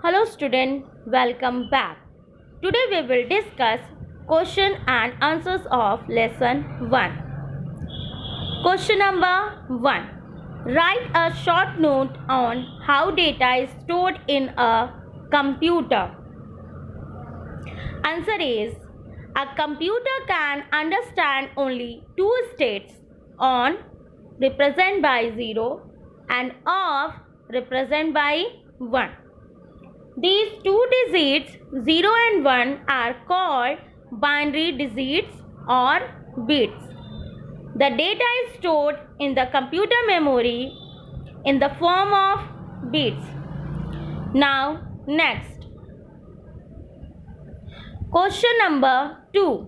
Hello student, welcome back. Today we will discuss question and answers of lesson 1. Question number 1. Write a short note on how data is stored in a computer. Answer is, a computer can understand only two states, on represented by 0 and off represented by 1. These two digits 0 and 1 are called binary digits or bits. The data is stored in the computer memory in the form of bits. Now next. Question number 2.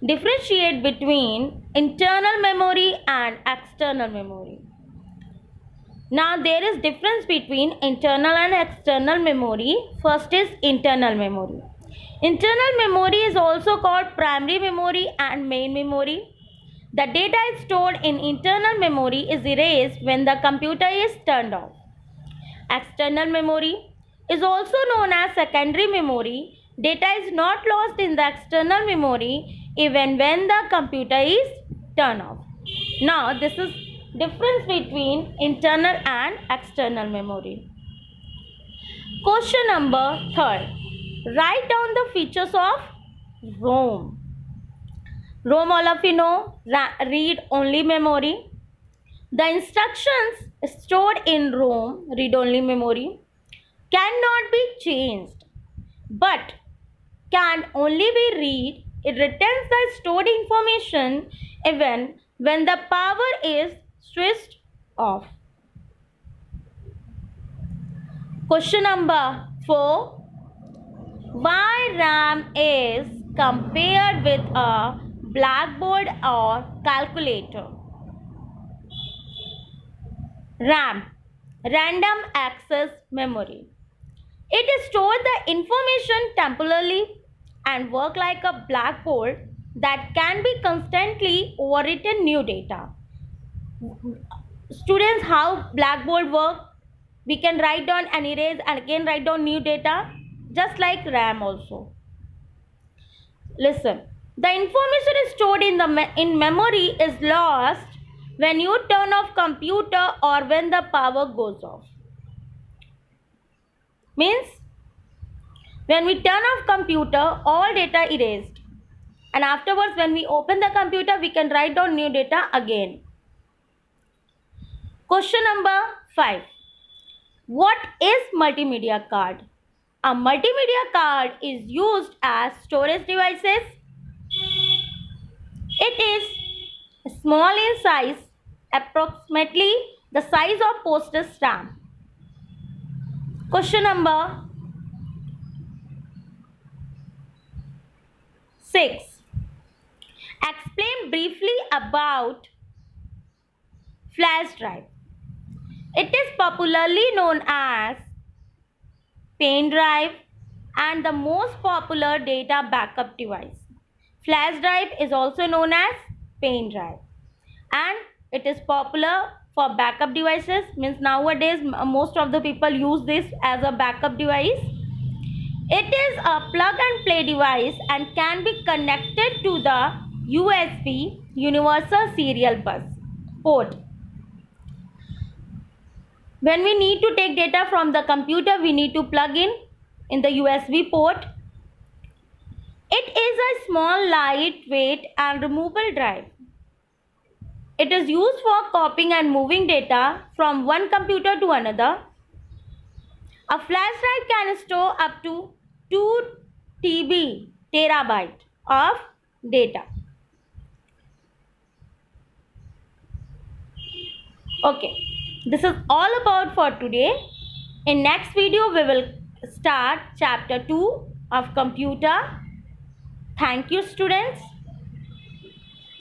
Differentiate between internal memory and external memory. Now there is difference between internal and external memory. First is internal memory. Internal memory is also called primary memory and main memory. The data is stored in internal memory is erased when the computer is turned off. External memory is also known as secondary memory. Data is not lost in the external memory even when the computer is turned off. Now this is difference between internal and external memory. Question number 3. Write down the features of ROM. ROM, all of you know, read-only memory. The instructions stored in ROM, read-only memory, cannot be changed but can only be read. It retains the stored information even when the power is switched off. Question number 4. Why RAM is compared with a blackboard or calculator? RAM, random access memory. It stores the information temporarily and work like a blackboard that can be constantly overwritten new data. Students, how blackboard work? We can write down and erase and again write down new data, just like RAM also. Listen, the information is stored in memory is lost when you turn off computer or when the power goes off. Means when we turn off computer, all data erased, and afterwards when we open the computer, we can write down new data again. Question number 5. What is multimedia card? A multimedia card is used as storage devices. It is small in size, approximately the size of postage stamp. Question number 6. Explain briefly about flash drive. It is popularly known as pen drive and the most popular data backup device. Flash drive is also known as pen drive and it is popular for backup devices. Means nowadays most of the people use this as a backup device. It is a plug and play device and can be connected to the USB universal serial bus port. When we need to take data from the computer, we need to plug in the USB port. It is a small, lightweight and removable drive. It is used for copying and moving data from one computer to another. A flash drive can store up to 2 terabyte of data. Okay, this is all about for today. In next video, we will start chapter 2 of computer. Thank you, students.